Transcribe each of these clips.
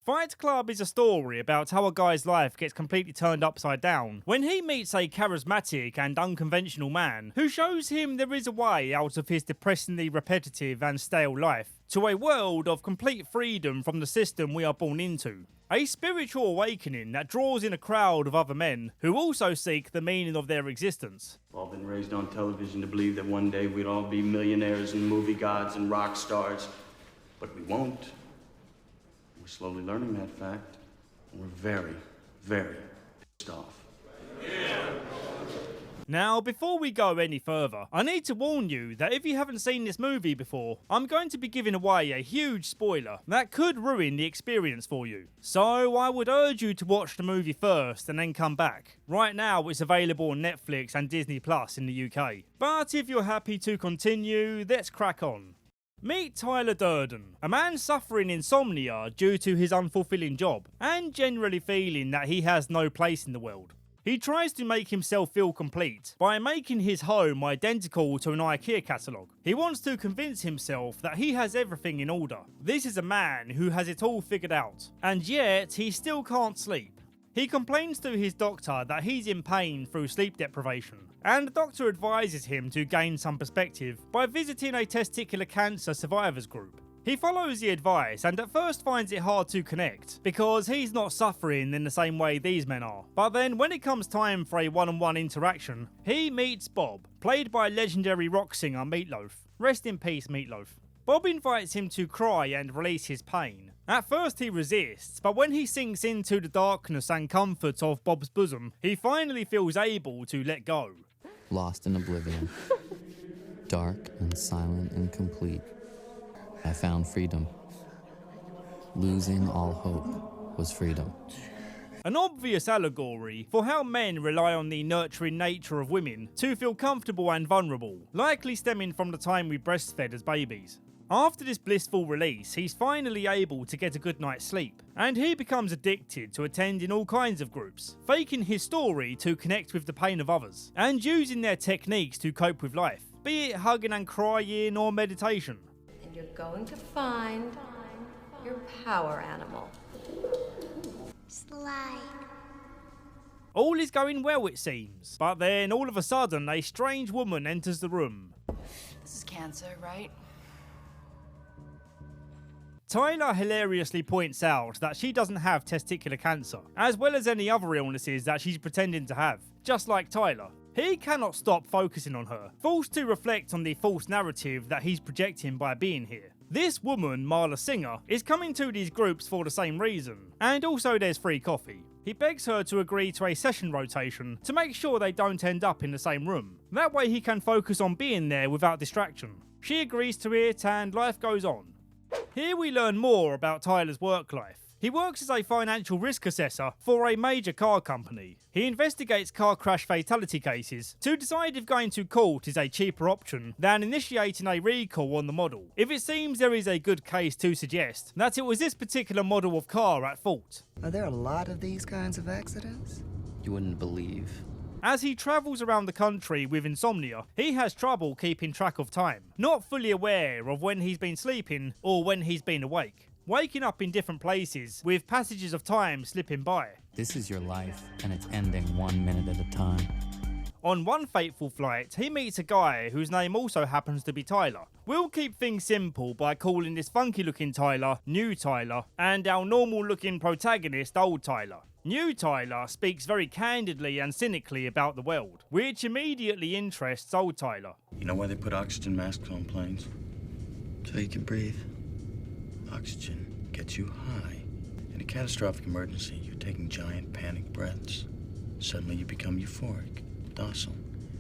Fight Club is a story about how a guy's life gets completely turned upside down when he meets a charismatic and unconventional man who shows him there is a way out of his depressingly repetitive and stale life to a world of complete freedom from the system we are born into. A spiritual awakening that draws in a crowd of other men who also seek the meaning of their existence. We've all been raised on television to believe that one day we'd all be millionaires and movie gods and rock stars, but we won't. We're slowly learning that fact, and we're very, very pissed off. Now, before we go any further, I need to warn you that if you haven't seen this movie before, I'm going to be giving away a huge spoiler that could ruin the experience for you. So I would urge you to watch the movie first and then come back. Right now it's available on Netflix and Disney Plus in the UK. But if you're happy to continue, let's crack on. Meet Tyler Durden, a man suffering insomnia due to his unfulfilling job, and generally feeling that he has no place in the world. He tries to make himself feel complete by making his home identical to an IKEA catalogue. He wants to convince himself that he has everything in order. This is a man who has it all figured out, and yet he still can't sleep. He complains to his doctor that he's in pain through sleep deprivation, and the doctor advises him to gain some perspective by visiting a testicular cancer survivors group. He follows the advice and at first finds it hard to connect because he's not suffering in the same way these men are. But then when it comes time for a one-on-one interaction, he meets Bob, played by legendary rock singer Meatloaf. Rest in peace, Meatloaf. Bob invites him to cry and release his pain. At first he resists, but when he sinks into the darkness and comfort of Bob's bosom, he finally feels able to let go. Lost in oblivion, dark and silent and complete, I found freedom. Losing all hope was freedom. An obvious allegory for how men rely on the nurturing nature of women to feel comfortable and vulnerable, likely stemming from the time we breastfed as babies. After this blissful release, he's finally able to get a good night's sleep, and he becomes addicted to attending all kinds of groups, faking his story to connect with the pain of others, and using their techniques to cope with life, be it hugging and crying or meditation. And you're going to find your power animal. Slide. All is going well, it seems, but then all of a sudden a strange woman enters the room. This is cancer, right? Tyler hilariously points out that she doesn't have testicular cancer, as well as any other illnesses that she's pretending to have, just like Tyler. He cannot stop focusing on her, forced to reflect on the false narrative that he's projecting by being here. This woman, Marla Singer, is coming to these groups for the same reason, and also there's free coffee. He begs her to agree to a session rotation to make sure they don't end up in the same room. That way he can focus on being there without distraction. She agrees to it and life goes on. Here we learn more about Tyler's work life. He works as a financial risk assessor for a major car company. He investigates car crash fatality cases to decide if going to court is a cheaper option than initiating a recall on the model, if it seems there is a good case to suggest that it was this particular model of car at fault. Are there a lot of these kinds of accidents? You wouldn't believe. As he travels around the country with insomnia, he has trouble keeping track of time, not fully aware of when he's been sleeping or when he's been awake, waking up in different places with passages of time slipping by. This is your life, and it's ending 1 minute at a time. On one fateful flight, he meets a guy whose name also happens to be Tyler. We'll keep things simple by calling this funky looking Tyler New Tyler, and our normal looking protagonist Old Tyler. New Tyler speaks very candidly and cynically about the world, which immediately interests Old Tyler. You know why they put oxygen masks on planes? So you can breathe. Oxygen gets you high. In a catastrophic emergency, you're taking giant panic breaths. Suddenly you become euphoric, docile.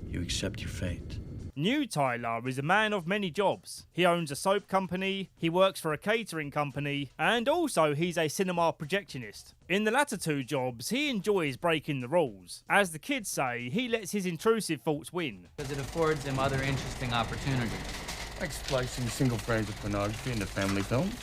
You accept your fate. New Tyler is a man of many jobs. He owns a soap company, he works for a catering company, and also he's a cinema projectionist. In the latter two jobs, he enjoys breaking the rules. As the kids say, he lets his intrusive thoughts win. Because it affords him other interesting opportunities. Like splicing single frames of pornography into family films.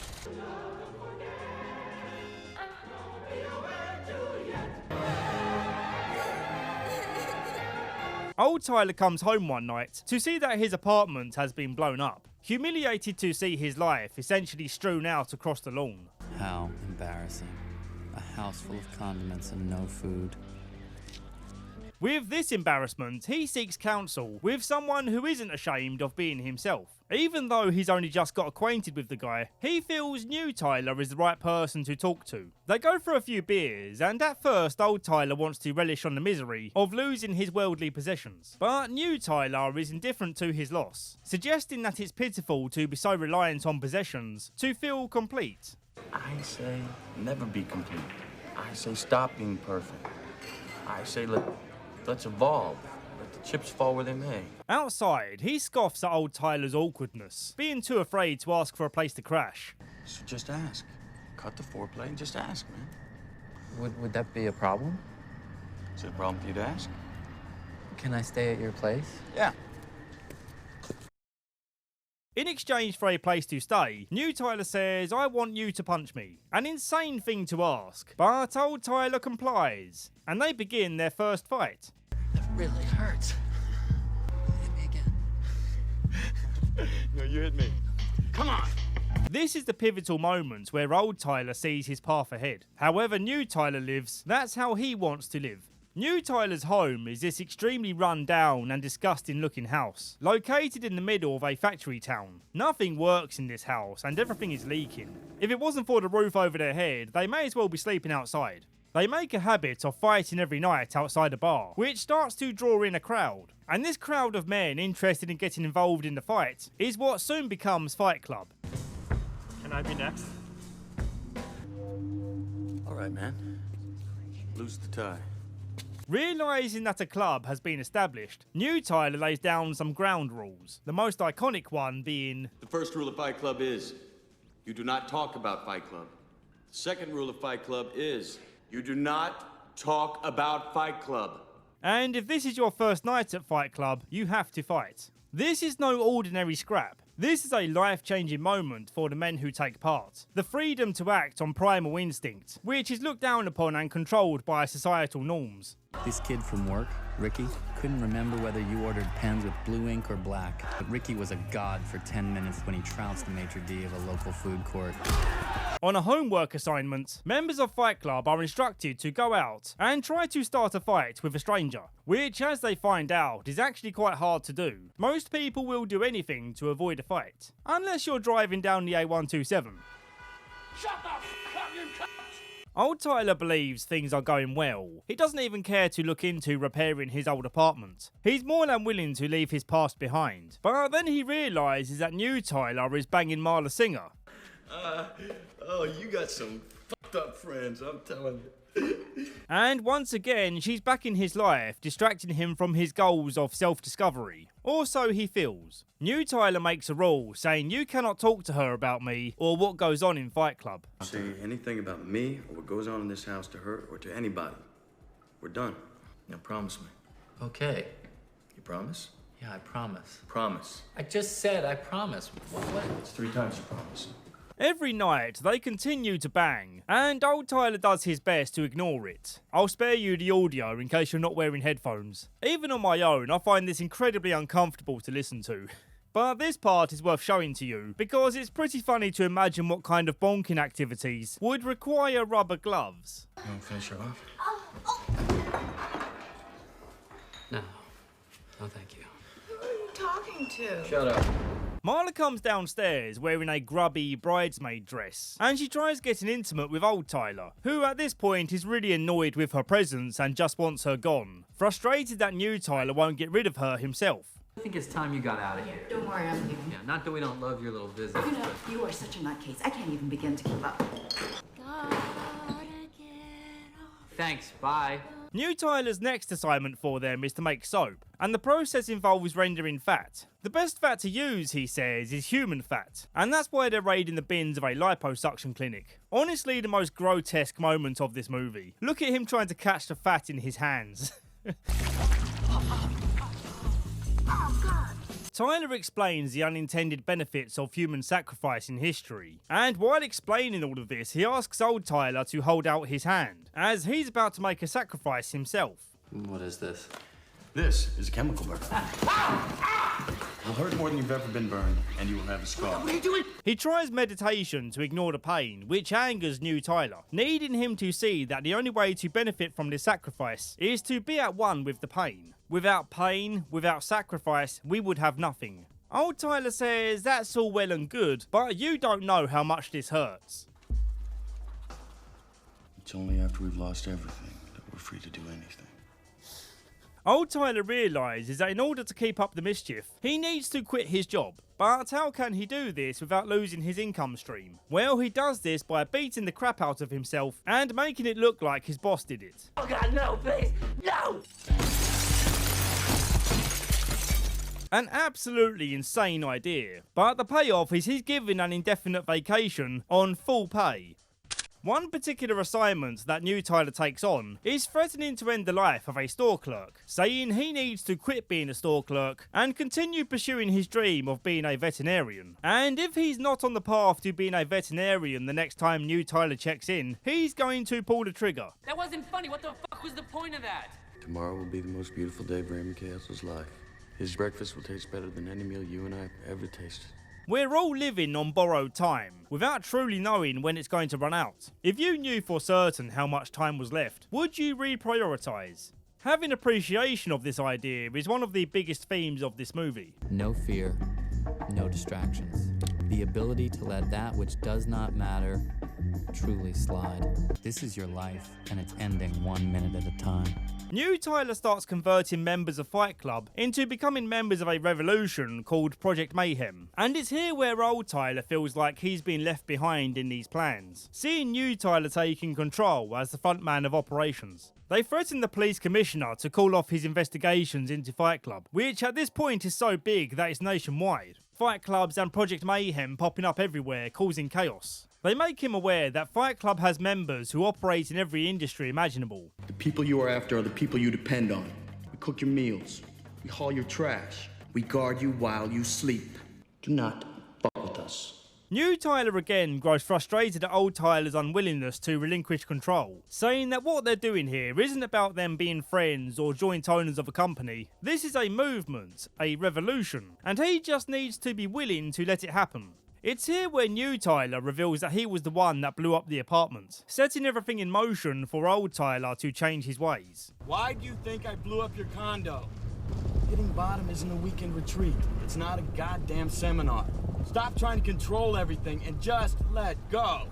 Old Tyler comes home one night to see that his apartment has been blown up. Humiliated to see his life essentially strewn out across the lawn. How embarrassing. A house full of condiments and no food. With this embarrassment, he seeks counsel with someone who isn't ashamed of being himself. Even though he's only just got acquainted with the guy, he feels new Tyler is the right person to talk to. They go for a few beers, and at first old Tyler wants to relish on the misery of losing his worldly possessions. But new Tyler is indifferent to his loss, suggesting that it's pitiful to be so reliant on possessions to feel complete. I say never be complete. I say stop being perfect. I say let's evolve. Let the chips fall where they may. Outside, he scoffs at old Tyler's awkwardness, being too afraid to ask for a place to crash. So just ask. Cut the foreplay and just ask, man. Would that be a problem? Is it a problem for you to ask? Can I stay at your place? Yeah. In exchange for a place to stay, new Tyler says, "I want you to punch me." An insane thing to ask, but old Tyler complies, and they begin their first fight. That really hurts. Hit me again. No, you hit me. Come on. This is the pivotal moment where old Tyler sees his path ahead. However new Tyler lives, that's how he wants to live. New Tyler's home is this extremely run down and disgusting looking house, located in the middle of a factory town. Nothing works in this house and everything is leaking. If it wasn't for the roof over their head, they may as well be sleeping outside. They make a habit of fighting every night outside a bar, which starts to draw in a crowd. And this crowd of men interested in getting involved in the fight is what soon becomes Fight Club. Can I be next? All right, man. Lose the tie. Realising that a club has been established, new Tyler lays down some ground rules, the most iconic one being, The first rule of Fight Club is you do not talk about Fight Club. The second rule of Fight Club is you do not talk about Fight Club. and if this is your first night at Fight Club, you have to fight. This is no ordinary scrap. This is a life-changing moment for the men who take part. The freedom to act on primal instinct, which is looked down upon and controlled by societal norms. This kid from work, Ricky, couldn't remember whether you ordered pens with blue ink or black. But Ricky was a god for 10 minutes when he trounced the maitre d' of a local food court. On a homework assignment, members of Fight Club are instructed to go out and try to start a fight with a stranger, which, as they find out, is actually quite hard to do. Most people will do anything to avoid a fight, unless you're driving down the A127. Shut the f*** up, you cunt! Old Tyler believes things are going well. He doesn't even care to look into repairing his old apartment. He's more than willing to leave his past behind. But then he realises that new Tyler is banging Marla Singer. Oh, you got some fucked up friends, I'm telling you. And once again, she's back in his life, distracting him from his goals of self-discovery. Or so he feels. New Tyler makes a rule, saying you cannot talk to her about me or what goes on in Fight Club. Say anything about me or what goes on in this house to her or to anybody. We're done. Now promise me. Okay. You promise? Yeah, I promise. Promise. I just said I promise. What? It's 3 times you promise. Every night, they continue to bang, and old Tyler does his best to ignore it. I'll spare you the audio in case you're not wearing headphones. Even on my own, I find this incredibly uncomfortable to listen to. But this part is worth showing to you, because it's pretty funny to imagine what kind of bonking activities would require rubber gloves. You want to finish her off? No. No, thank you. Who are you talking to? Shut up. Marla comes downstairs wearing a grubby bridesmaid dress, and she tries getting intimate with old Tyler, who at this point is really annoyed with her presence and just wants her gone, frustrated that new Tyler won't get rid of her himself. I think it's time you got out of here. Don't worry, I'm leaving. Yeah, not that we don't love your little visit, You know, but you are such a nutcase. I can't even begin to keep up. thanks, bye. New Tyler's next assignment for them is to make soap, and the process involves rendering fat. The best fat to use, he says, is human fat, and that's why they're raiding the bins of a liposuction clinic. Honestly, the most grotesque moment of this movie. Look at him trying to catch the fat in his hands. Tyler explains the unintended benefits of human sacrifice in history, and while explaining all of this, he asks old Tyler to hold out his hand, as he's about to make a sacrifice himself. What is this? This is a chemical burger. It'll hurt more than you've ever been burned, and you will have a scar. What are you doing? He tries meditation to ignore the pain, which angers New Tyler, needing him to see that the only way to benefit from this sacrifice is to be at one with the pain. Without pain, without sacrifice, we would have nothing. Old Tyler says that's all well and good, but you don't know how much this hurts. It's only after we've lost everything that we're free to do anything. Old Tyler realises that in order to keep up the mischief, he needs to quit his job. But how can he do this without losing his income stream? Well, he does this by beating the crap out of himself and making it look like his boss did it. Oh God, no, please, no! An absolutely insane idea, but the payoff is he's given an indefinite vacation on full pay. One particular assignment that New Tyler takes on is threatening to end the life of a store clerk, saying he needs to quit being a store clerk and continue pursuing his dream of being a veterinarian. And if he's not on the path to being a veterinarian the next time New Tyler checks in, he's going to pull the trigger. That wasn't funny. What the fuck was the point of that? Tomorrow will be the most beautiful day of Raymond Castle's life. His breakfast will taste better than any meal you and I have ever tasted. We're all living on borrowed time, without truly knowing when it's going to run out. If you knew for certain how much time was left, would you reprioritise? Having appreciation of this idea is one of the biggest themes of this movie. No fear, no distractions. The ability to let that which does not matter truly slide. This is your life, and it's ending 1 minute at a time. New Tyler starts converting members of Fight Club into becoming members of a revolution called Project Mayhem. And it's here where old Tyler feels like he's been left behind in these plans, seeing New Tyler taking control as the frontman of operations. They threaten the police commissioner to call off his investigations into Fight Club, which at this point is so big that it's nationwide. Fight clubs and Project Mayhem popping up everywhere, causing chaos. They make him aware that Fight Club has members who operate in every industry imaginable. The people you are after are the people you depend on. We cook your meals. We haul your trash. We guard you while you sleep. Do not fuck with us. New Tyler again grows frustrated at old Tyler's unwillingness to relinquish control, saying that what they're doing here isn't about them being friends or joint owners of a company. This is a movement, a revolution, and he just needs to be willing to let it happen. It's here where New Tyler reveals that he was the one that blew up the apartment, setting everything in motion for old Tyler to change his ways. Why do you think I blew up your condo? Hitting bottom isn't a weekend retreat. It's not a goddamn seminar. Stop trying to control everything and just let go.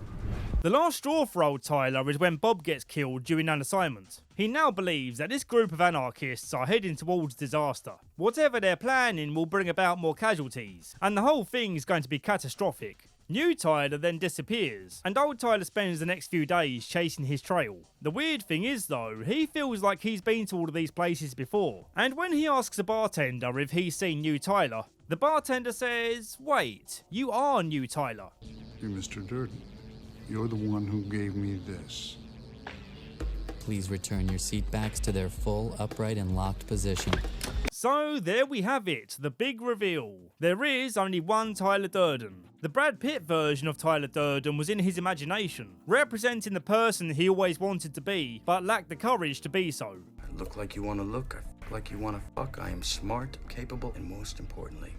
The last straw for old Tyler is when Bob gets killed during an assignment. He now believes that this group of anarchists are heading towards disaster. Whatever they're planning will bring about more casualties, and the whole thing is going to be catastrophic. New Tyler then disappears, and old Tyler spends the next few days chasing his trail. The weird thing is though, he feels like he's been to all of these places before, and when he asks a bartender if he's seen New Tyler, the bartender says, "Wait, you are New Tyler." You're Mr. Durden. You're the one who gave me this. Please return your seat backs to their full, upright, and locked position. So there we have it, the big reveal. There is only one Tyler Durden. The Brad Pitt version of Tyler Durden was in his imagination, representing the person he always wanted to be, but lacked the courage to be so. I look like you want to look. I fuck like you want to fuck. I am smart, capable, and most importantly,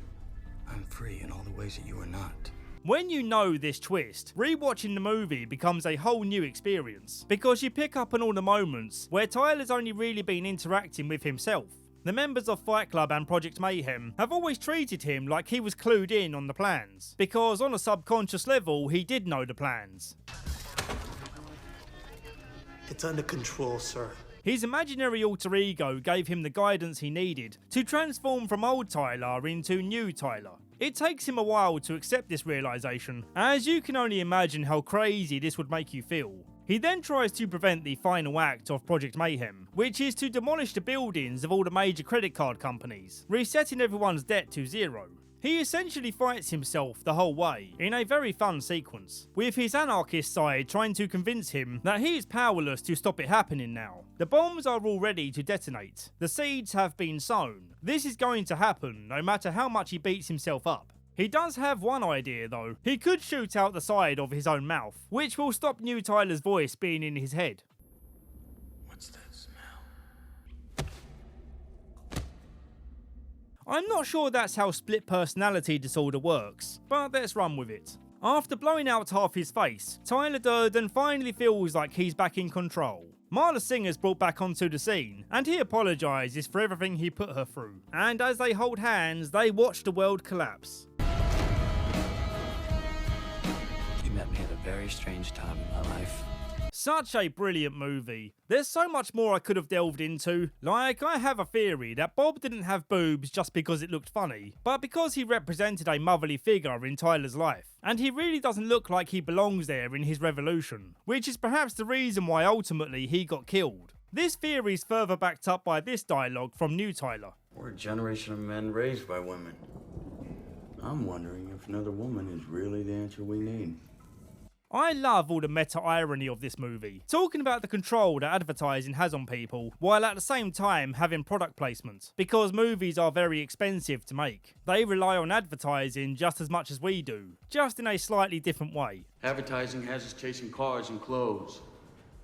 I'm free in all the ways that you are not. When you know this twist, rewatching the movie becomes a whole new experience, because you pick up on all the moments where Tyler's only really been interacting with himself. The members of Fight Club and Project Mayhem have always treated him like he was clued in on the plans, because on a subconscious level he did know the plans. It's under control, sir. His imaginary alter ego gave him the guidance he needed to transform from old Tyler into New Tyler. It takes him a while to accept this realization, as you can only imagine how crazy this would make you feel. He then tries to prevent the final act of Project Mayhem, which is to demolish the buildings of all the major credit card companies, resetting everyone's debt to zero. He essentially fights himself the whole way, in a very fun sequence, with his anarchist side trying to convince him that he is powerless to stop it happening now. The bombs are all ready to detonate. The seeds have been sown. This is going to happen no matter how much he beats himself up. He does have one idea though. He could shoot out the side of his own mouth, which will stop New Tyler's voice being in his head. What's that smell? I'm not sure that's how split personality disorder works, but let's run with it. After blowing out half his face, Tyler Durden finally feels like he's back in control. Marla Singer's brought back onto the scene, and he apologises for everything he put her through. And as they hold hands, they watch the world collapse. You met me at a very strange time in my life. Such a brilliant movie. There's so much more I could have delved into. Like, I have a theory that Bob didn't have boobs just because it looked funny, but because he represented a motherly figure in Tyler's life. And he really doesn't look like he belongs there in his revolution, which is perhaps the reason why ultimately he got killed. This theory is further backed up by this dialogue from New Tyler. We're a generation of men raised by women. I'm wondering if another woman is really the answer we need. I love all the meta-irony of this movie, talking about the control that advertising has on people, while at the same time having product placement, because movies are very expensive to make. They rely on advertising just as much as we do, just in a slightly different way. Advertising has us chasing cars and clothes,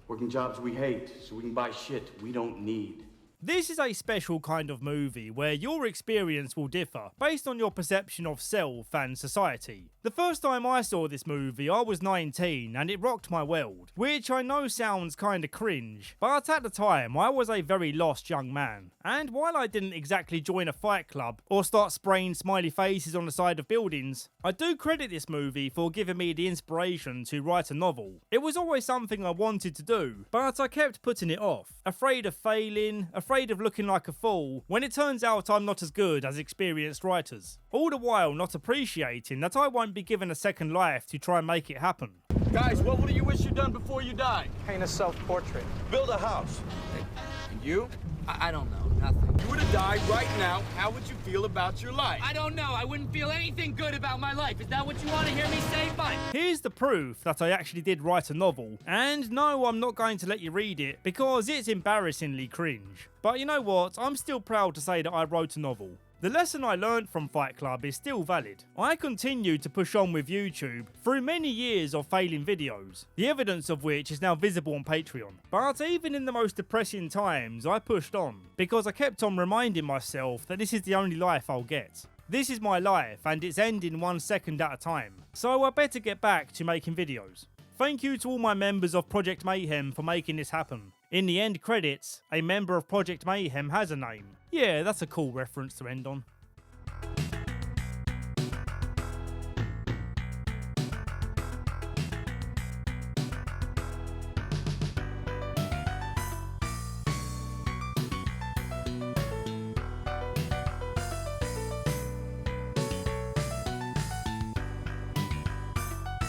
working jobs we hate so we can buy shit we don't need. This is a special kind of movie where your experience will differ based on your perception of self and society. The first time I saw this movie I was 19 and it rocked my world, which I know sounds kinda cringe, but at the time I was a very lost young man. And while I didn't exactly join a fight club or start spraying smiley faces on the side of buildings, I do credit this movie for giving me the inspiration to write a novel. It was always something I wanted to do, but I kept putting it off, afraid of failing, afraid of looking like a fool, when it turns out I'm not as good as experienced writers. All the while not appreciating that I won't be given a second life to try and make it happen. Guys, what do you wish you'd done before you died? Paint a self-portrait. Build a house. And you? I don't know, nothing. You were to die right now, how would you feel about your life? I don't know. I wouldn't feel anything good about my life. Is that what you want to hear me say? Fine. Here's the proof that I actually did write a novel. And no, I'm not going to let you read it because it's embarrassingly cringe. But you know what? I'm still proud to say that I wrote a novel. The lesson I learned from Fight Club is still valid. I continued to push on with YouTube through many years of failing videos, the evidence of which is now visible on Patreon. But even in the most depressing times, I pushed on, because I kept on reminding myself that this is the only life I'll get. This is my life and it's ending 1 second at a time, so I better get back to making videos. Thank you to all my members of Project Mayhem for making this happen. In the end credits, a member of Project Mayhem has a name. Yeah, that's a cool reference to end on.